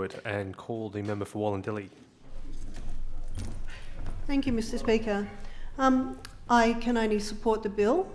Druitt and call the member for Wallandilly. Thank you, Mr Speaker. I can only support the bill.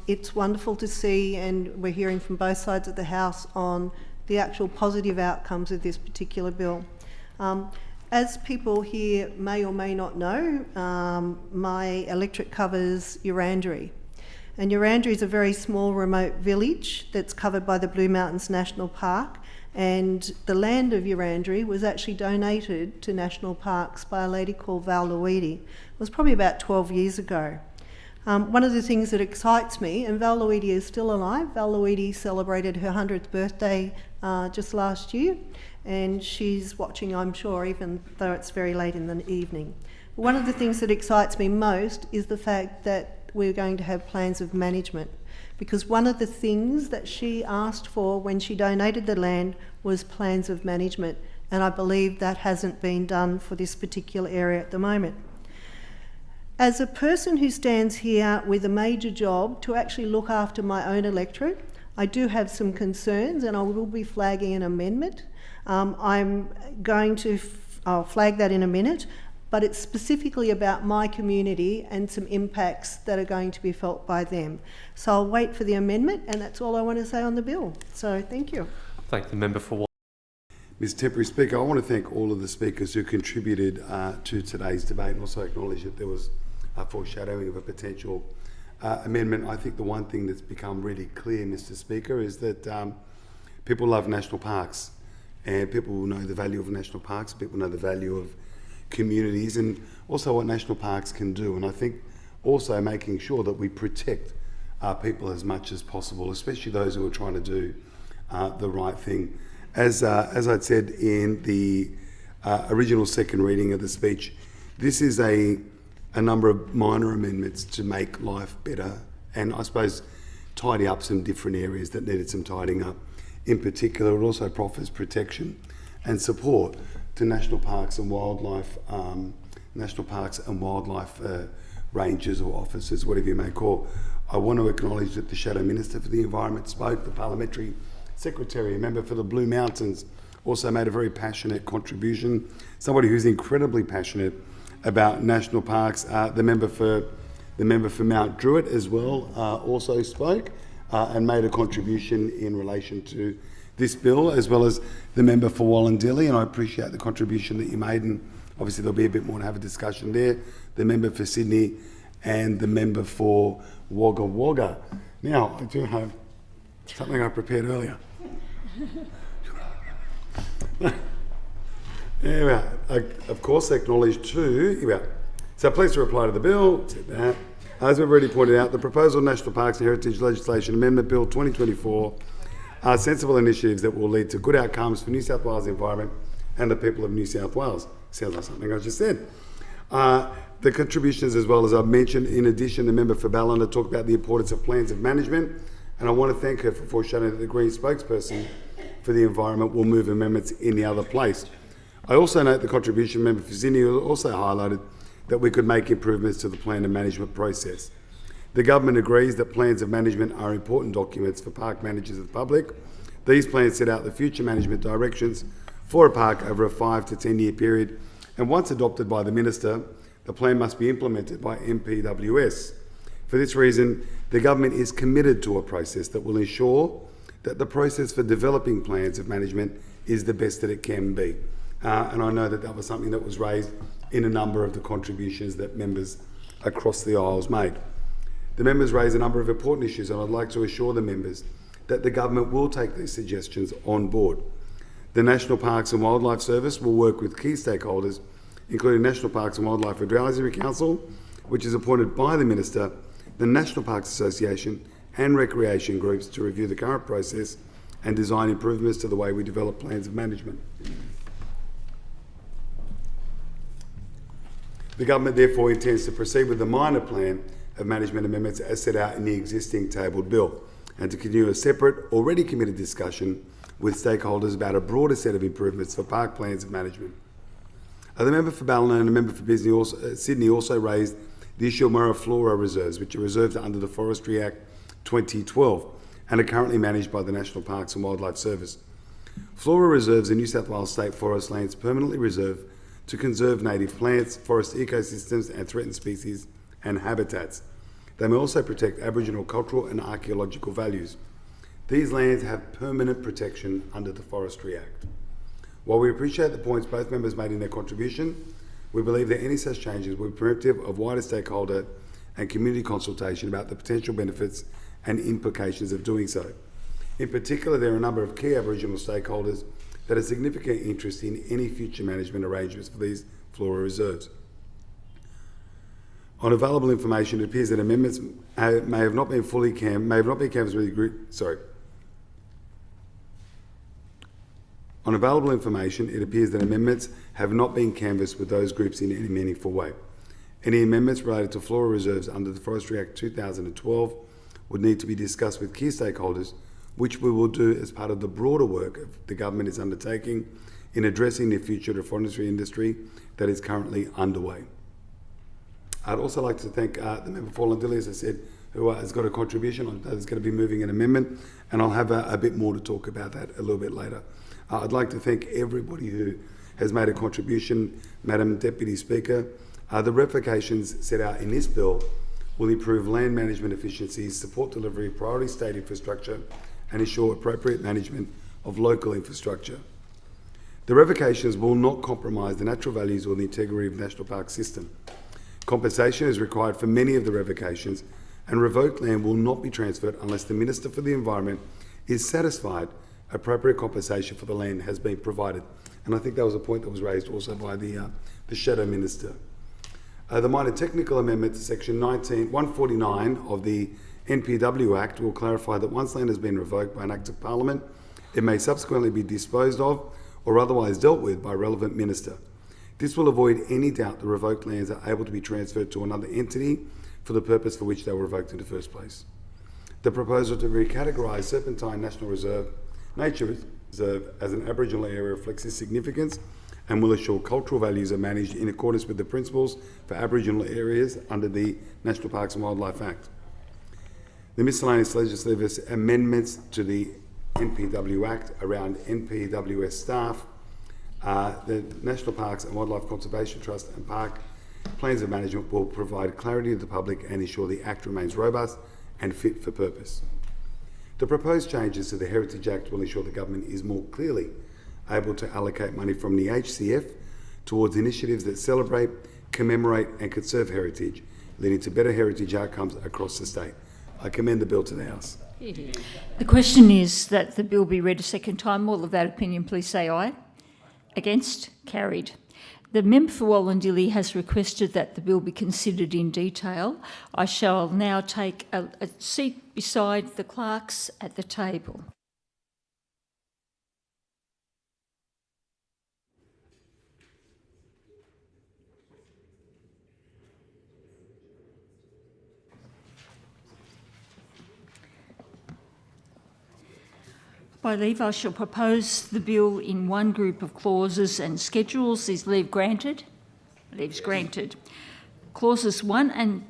It's wonderful to see, and we're hearing from both sides of the House on the actual positive outcomes of this particular bill. As people here may or may not know, my electorate covers Yerranderie. And Yerranderie is a very small remote village that's covered by the Blue Mountains National Park, and the land of Yerranderie was actually donated to national parks by a lady called Val Luidi. It was probably about 12 years ago. One of the things that excites me, and Val Luidi is still alive, Val Luidi celebrated her 100th birthday just last year, and she's watching, I'm sure, even though it's very late in the evening. One of the things that excites me most is the fact that we're going to have plans of management, because one of the things that she asked for when she donated the land was plans of management, and I believe that hasn't been done for this particular area at the moment. As a person who stands here with a major job to actually look after my own electorate, I do have some concerns, and I will be flagging an amendment. I'm going to I'll flag that in a minute, but it's specifically about my community and some impacts that are going to be felt by them. So I'll wait for the amendment, and that's all I want to say on the bill. So thank you. Thank the member for Mr Temporary Speaker, I want to thank all of the speakers who contributed to today's debate, and also acknowledge that there was a foreshadowing of a potential amendment. I think the one thing that's become really clear, Mr Speaker, is that people love national parks, and people will know the value of national parks, people know the value of communities, and also what national parks can do. And I think also making sure that we protect our people as much as possible, especially those who are trying to do the right thing. As I'd said in the original second reading of the speech, this is a number of minor amendments to make life better, and I suppose tidy up some different areas that needed some tidying up. In particular, it also offers protection and support to national parks and wildlife rangers or officers, whatever you may call. I want to acknowledge that the Shadow Minister for the Environment spoke, the Parliamentary Secretary, a member for the Blue Mountains, also made a very passionate contribution, somebody who's incredibly passionate about national parks. The member for Mount Druitt as well also spoke and made a contribution in relation to this bill, as well as the member for Wallandilly, and I appreciate the contribution that you made, and obviously there'll be a bit more to have a discussion there. The member for Sydney and the member for Wagga Wagga. Now, I do have something I prepared earlier. Yeah, of course, acknowledge too. Yeah. So pleased to reply to the bill. As we've already pointed out, the proposal National Parks and Heritage Legislation Amendment Bill 2024 are sensible initiatives that will lead to good outcomes for New South Wales environment and the people of New South Wales. Sounds like something I just said. The contributions, as well as I've mentioned, in addition, the member for Ballina talked about the importance of plans of management, and I want to thank her for foreshadowing that the Green spokesperson for the environment will move amendments in the other place. I also note the contribution member for Sydney also highlighted that we could make improvements to the plan and management process. The government agrees that plans of management are important documents for park managers of the public. These plans set out the future management directions for a park over a 5 to 10 year period, and once adopted by the Minister, the plan must be implemented by MPWS. For this reason, the government is committed to a process that will ensure that the process for developing plans of management is the best that it can be. And I know that that was something that was raised in a number of the contributions that members across the aisles made. The members raised a number of important issues, and I'd like to assure the members that the government will take these suggestions on board. The National Parks and Wildlife Service will work with key stakeholders, including National Parks and Wildlife Advisory Council, which is appointed by the Minister, the National Parks Association and recreation groups to review the current process and design improvements to the way we develop plans of management. The government therefore intends to proceed with the minor plan of management amendments as set out in the existing tabled bill, and to continue a separate, already committed discussion with stakeholders about a broader set of improvements for park plans of management. The member for Ballina and the member for Sydney also raised the issue of Mariflora reserves, which are reserved under the Forestry Act 2012 and are currently managed by the National Parks and Wildlife Service. Flora reserves in New South Wales state forest lands permanently reserved to conserve native plants, forest ecosystems and threatened species and habitats. They may also protect Aboriginal cultural and archaeological values. These lands have permanent protection under the Forestry Act. While we appreciate the points both members made in their contribution, we believe that any such changes will be preemptive of wider stakeholder and community consultation about the potential benefits and implications of doing so. In particular, there are a number of key Aboriginal stakeholders that have significant interest in any future management arrangements for these flora reserves. On available information, it appears that amendments may have not been canvassed with the group. On available information, it appears that amendments have not been canvassed with those groups in any meaningful way. Any amendments related to flora reserves under the Forestry Act 2012 would need to be discussed with key stakeholders, which we will do as part of the broader work the government is undertaking in addressing the future of the forestry industry that is currently underway. I'd also like to thank the member for Wallandilly, as I said, who has got a contribution that is going to be moving an amendment, and I'll have a bit more to talk about that a little bit later. I'd like to thank everybody who has made a contribution. Madam Deputy Speaker, the revocations set out in this bill will improve land management efficiencies, support delivery of priority state infrastructure, and ensure appropriate management of local infrastructure. The revocations will not compromise the natural values or the integrity of the National Park system. Compensation is required for many of the revocations, and revoked land will not be transferred unless the Minister for the Environment is satisfied appropriate compensation for the land has been provided. And I think that was a point that was raised also by the Shadow Minister. The minor technical amendment to section 149 of the NPW Act will clarify that once land has been revoked by an Act of Parliament, it may subsequently be disposed of or otherwise dealt with by a relevant minister. This will avoid any doubt the revoked lands are able to be transferred to another entity for the purpose for which they were revoked in the first place. The proposal to recategorise Serpentine National Nature Reserve as an Aboriginal area reflects its significance and will ensure cultural values are managed in accordance with the principles for Aboriginal areas under the National Parks and Wildlife Act. The miscellaneous legislative amendments to the NPW Act around NPWS staff, the National Parks and Wildlife Conservation Trust and Park Plans of Management will provide clarity to the public and ensure the Act remains robust and fit for purpose. The proposed changes to the Heritage Act will ensure the government is more clearly able to allocate money from the HCF towards initiatives that celebrate, commemorate and conserve heritage, leading to better heritage outcomes across the state. I commend the bill to the House. The question is that the bill be read a second time. All of that opinion, please say aye. Against? Carried. The member for Wallandilly has requested that the bill be considered in detail. I shall now take a seat beside the clerks at the table. By leave, I shall propose the bill in one group of clauses and schedules. Is leave granted? Leave's granted. Clauses 1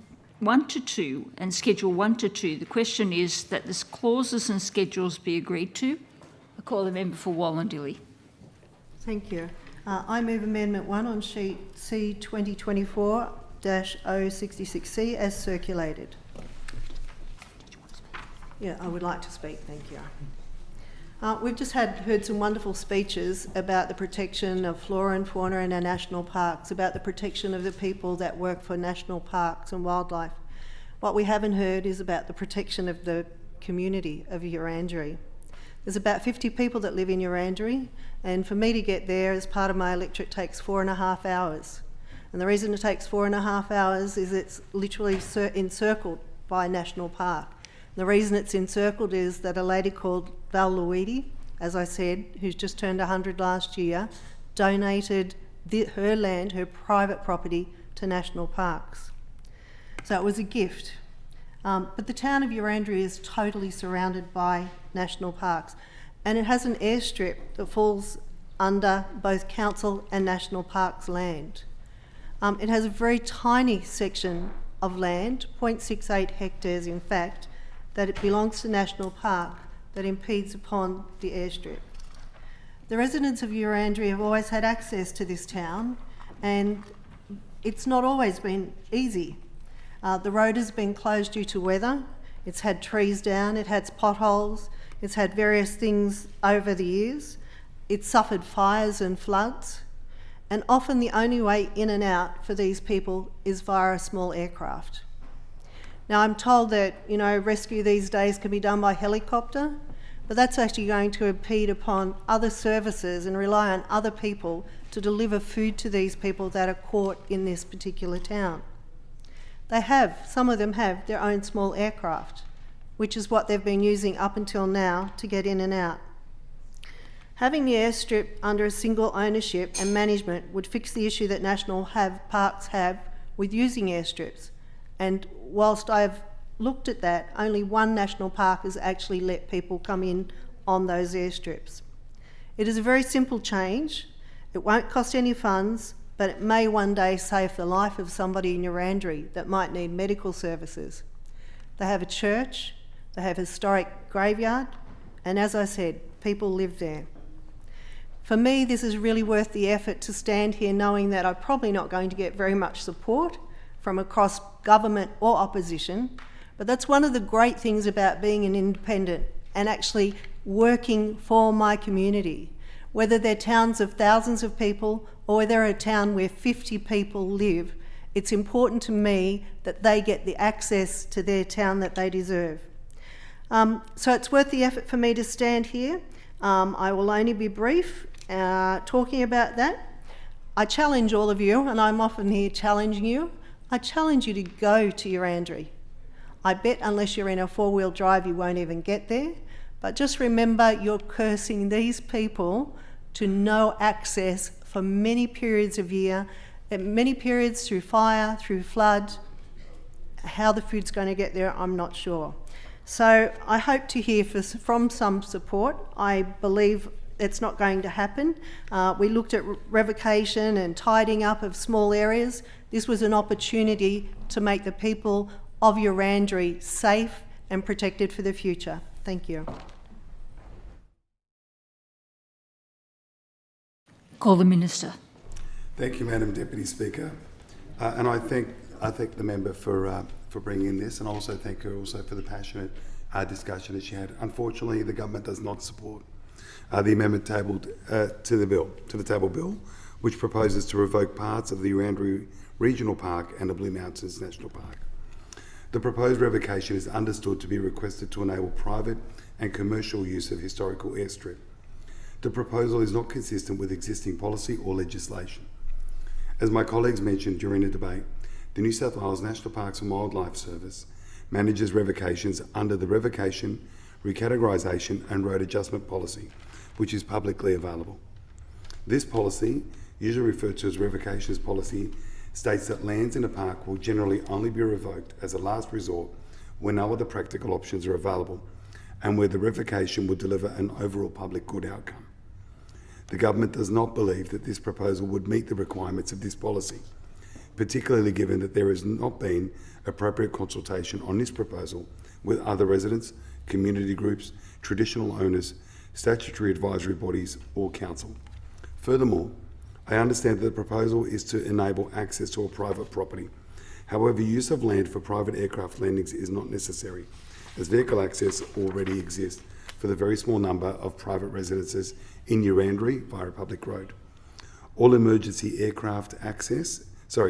to 2 and Schedule 1 to 2. The question is that the clauses and schedules be agreed to. I call the member for Wallandilly. Thank you. I move Amendment 1 on sheet C 2024-066C as circulated. Yeah, I would like to speak. Thank you. We've just heard some wonderful speeches about the protection of flora and fauna in our national parks, about the protection of the people that work for national parks and wildlife. What we haven't heard is about the protection of the community of Yerranderie. There's about 50 people that live in Yerranderie, and for me to get there as part of my electorate takes 4.5 hours. And the reason it takes 4.5 hours is it's literally encircled by a national park. The reason it's encircled is that a lady called Val Luidi, as I said, who's just turned 100 last year, donated her land, her private property, to national parks. So it was a gift. But the town of Yerranderie is totally surrounded by national parks, and it has an airstrip that falls under both council and national parks land. It has a very tiny section of land, 0.68 hectares in fact, that it belongs to National Park that impedes upon the airstrip. The residents of Yerranderie have always had access to this town, and it's not always been easy. The road has been closed due to weather. It's had trees down, it had potholes, it's had various things over the years. It's suffered fires and floods, and often the only way in and out for these people is via a small aircraft. Now, I'm told that, rescue these days can be done by helicopter, but that's actually going to impede upon other services and rely on other people to deliver food to these people that are caught in this particular town. Some of them have their own small aircraft, which is what they've been using up until now to get in and out. Having the airstrip under a single ownership and management would fix the issue that national parks have with using airstrips. And whilst I've looked at that, only one national park has actually let people come in on those airstrips. It is a very simple change. It won't cost any funds, but it may one day save the life of somebody in Yerranderie that might need medical services. They have a church, they have a historic graveyard, and as I said, people live there. For me, this is really worth the effort to stand here knowing that I'm probably not going to get very much support from across government or opposition, but that's one of the great things about being an independent and actually working for my community. Whether they're towns of thousands of people or whether they're a town where 50 people live, it's important to me that they get the access to their town that they deserve. So it's worth the effort for me to stand here. I will only be brief talking about that. I challenge all of you, and I'm often here challenging you. I challenge you to go to Yerranderie. I bet unless you're in a four-wheel drive, you won't even get there. But just remember, you're cursing these people to no access for many periods of year, many periods through fire, through flood. How the food's going to get there, I'm not sure. So I hope to hear from some support. I believe it's not going to happen. We looked at revocation and tidying up of small areas. This was an opportunity to make the people of Yerranderie safe and protected for the future. Thank you. Call the Minister. Thank you, Madam Deputy Speaker. And I thank the member for bringing in this, and also thank her also for the passionate discussion that she had. Unfortunately, the government does not support the amendment tabled to the table bill, which proposes to revoke parts of the Yerranderie Regional Park and the Blue Mountains National Park. The proposed revocation is understood to be requested to enable private and commercial use of historical airstrip. The proposal is not consistent with existing policy or legislation. As my colleagues mentioned during the debate, the New South Wales National Parks and Wildlife Service manages revocations under the Revocation, Recategorisation and Road Adjustment Policy, which is publicly available. This policy, usually referred to as Revocations Policy, states that lands in a park will generally only be revoked as a last resort when no other practical options are available and where the revocation will deliver an overall public good outcome. The government does not believe that this proposal would meet the requirements of this policy, particularly given that there has not been appropriate consultation on this proposal with other residents, community groups, traditional owners, statutory advisory bodies or council. Furthermore, I understand that the proposal is to enable access to a private property. However, use of land for private aircraft landings is not necessary, as vehicle access already exists for the very small number of private residences in Yerranderie via a public road. All emergency aircraft access to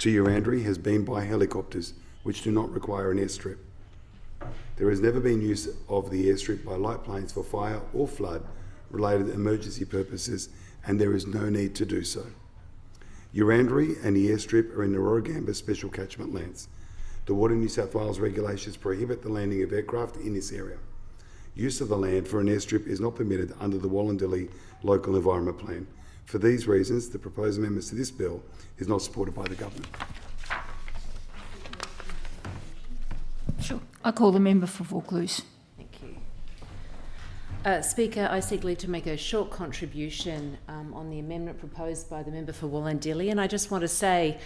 Yerranderie has been by helicopters, which do not require an airstrip. There has never been use of the airstrip by light planes for fire or flood related emergency purposes, and there is no need to do so. Yerranderie and the airstrip are in the Warragamba Special Catchment Lands. The Water New South Wales regulations prohibit the landing of aircraft in this area. Use of the land for an airstrip is not permitted under the Wallandilly Local Environment Plan. For these reasons, the proposed amendments to this bill is not supported by the government. Sure. I call the member for Vaucluse. Thank you. Speaker, I seek leave to make a short contribution on the amendment proposed by the member for Wallandilly, and I just want to say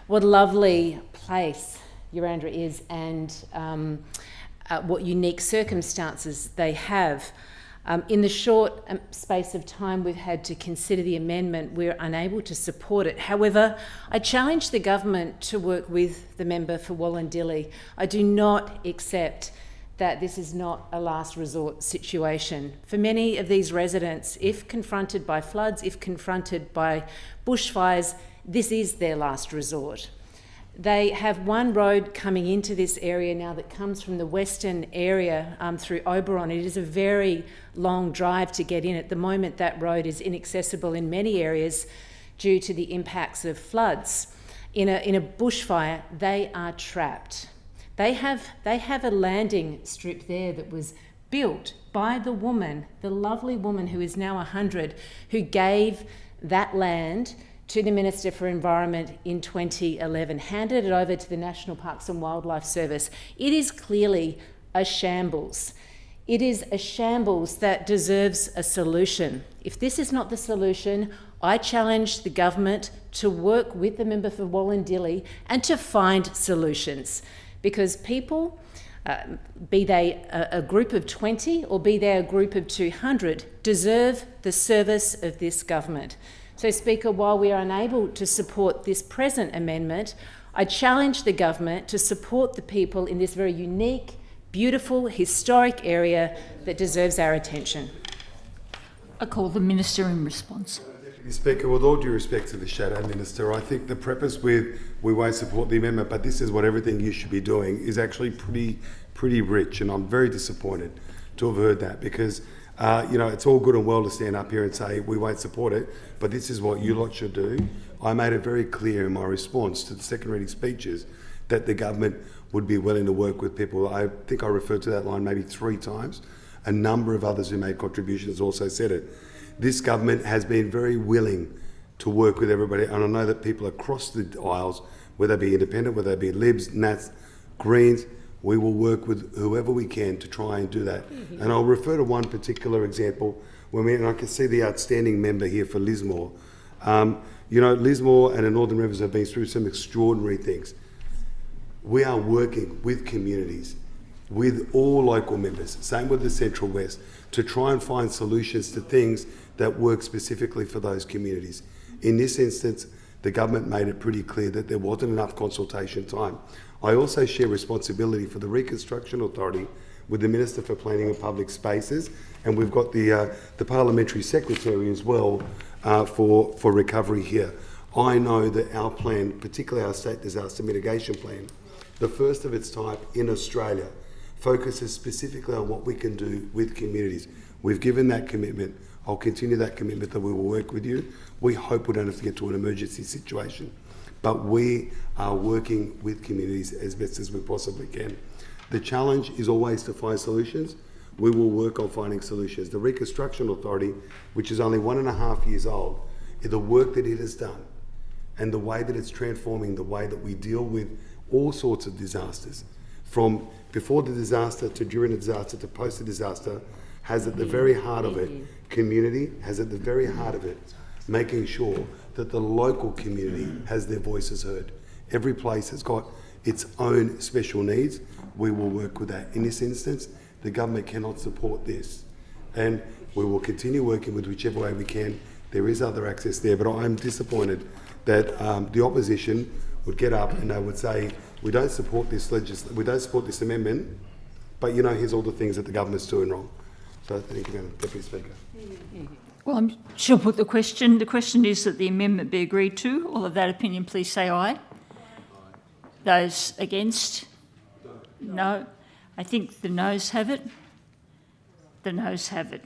what a lovely place Yerranderie is and what unique circumstances they have. In the short space of time we've had to consider the amendment, we're unable to support it. However, I challenge the government to work with the member for Wallandilly. I do not accept that this is not a last resort situation. For many of these residents, if confronted by floods, if confronted by bushfires, this is their last resort. They have one road coming into this area now that comes from the western area through Oberon. It is a very long drive to get in. At the moment, that road is inaccessible in many areas due to the impacts of floods. In a bushfire, they are trapped. They have a landing strip there that was built by the woman, the lovely woman who is now 100, who gave that land to the Minister for Environment in 2011, handed it over to the National Parks and Wildlife Service. It is clearly a shambles. It is a shambles that deserves a solution. If this is not the solution, I challenge the government to work with the member for Wallandilly and to find solutions. Because people, be they a group of 20 or be they a group of 200, deserve the service of this government. So, Speaker, while we are unable to support this present amendment, I challenge the government to support the people in this very unique, beautiful, historic area that deserves our attention. I call the Minister in response. Deputy Speaker, with all due respect to the Shadow Minister, I think the preface with "we won't support the amendment, but this is what everything you should be doing" is actually pretty rich, and I'm very disappointed to have heard that, because it's all good and well to stand up here and say we won't support it, but this is what you lot should do. I made it very clear in my response to the second reading speeches that the government would be willing to work with people. I think I referred to that line maybe 3 times. A number of others who made contributions also said it. This government has been very willing to work with everybody, and I know that people across the aisles, whether they be independent, whether they be Libs, Nats, Greens, we will work with whoever we can to try and do that. And I'll refer to one particular example, and I can see the outstanding member here for Lismore. Lismore and the Northern Rivers have been through some extraordinary things. We are working with communities, with all local members, same with the Central West, to try and find solutions to things that work specifically for those communities. In this instance, the government made it pretty clear that there wasn't enough consultation time. I also share responsibility for the Reconstruction Authority with the Minister for Planning and Public Spaces, and we've got the Parliamentary Secretary as well for recovery here. I know that our plan, particularly our State Disaster Mitigation Plan, the first of its type in Australia, focuses specifically on what we can do with communities. We've given that commitment. I'll continue that commitment that we will work with you. We hope we don't have to get to an emergency situation, but we are working with communities as best as we possibly can. The challenge is always to find solutions. We will work on finding solutions. The Reconstruction Authority, which is only 1.5 years old, the work that it has done and the way that it's transforming the way that we deal with all sorts of disasters, from before the disaster to during the disaster to post the disaster, has at the very heart of it community, has at the very heart of it making sure that the local community has their voices heard. Every place has got its own special needs. We will work with that. In this instance, the government cannot support this, and we will continue working with whichever way we can. There is other access there, but I'm disappointed that the opposition would get up and they would say, we don't support this amendment, but here's all the things that the government's doing wrong. So thank you, Madam Deputy Speaker. Well, I shall put the question. The question is that the amendment be agreed to. All of that opinion, please say aye. Those against? No. I think the noes have it. The noes have it.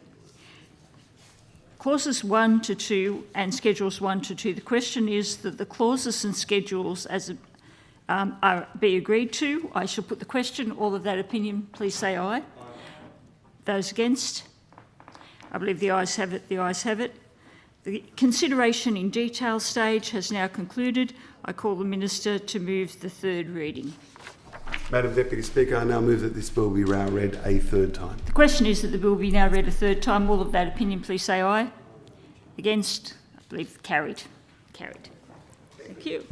Clauses 1 to 2 and Schedules 1 to 2. The question is that the clauses and schedules be agreed to. I shall put the question. All of that opinion, please say aye. Those against? I believe the ayes have it. The ayes have it. The consideration in detail stage has now concluded. I call the Minister to move the third reading. Madam Deputy Speaker, I now move that this bill be now read a third time. The question is that the bill be now read a third time. All of that opinion, please say aye. Against? I believe carried. Carried. Thank you.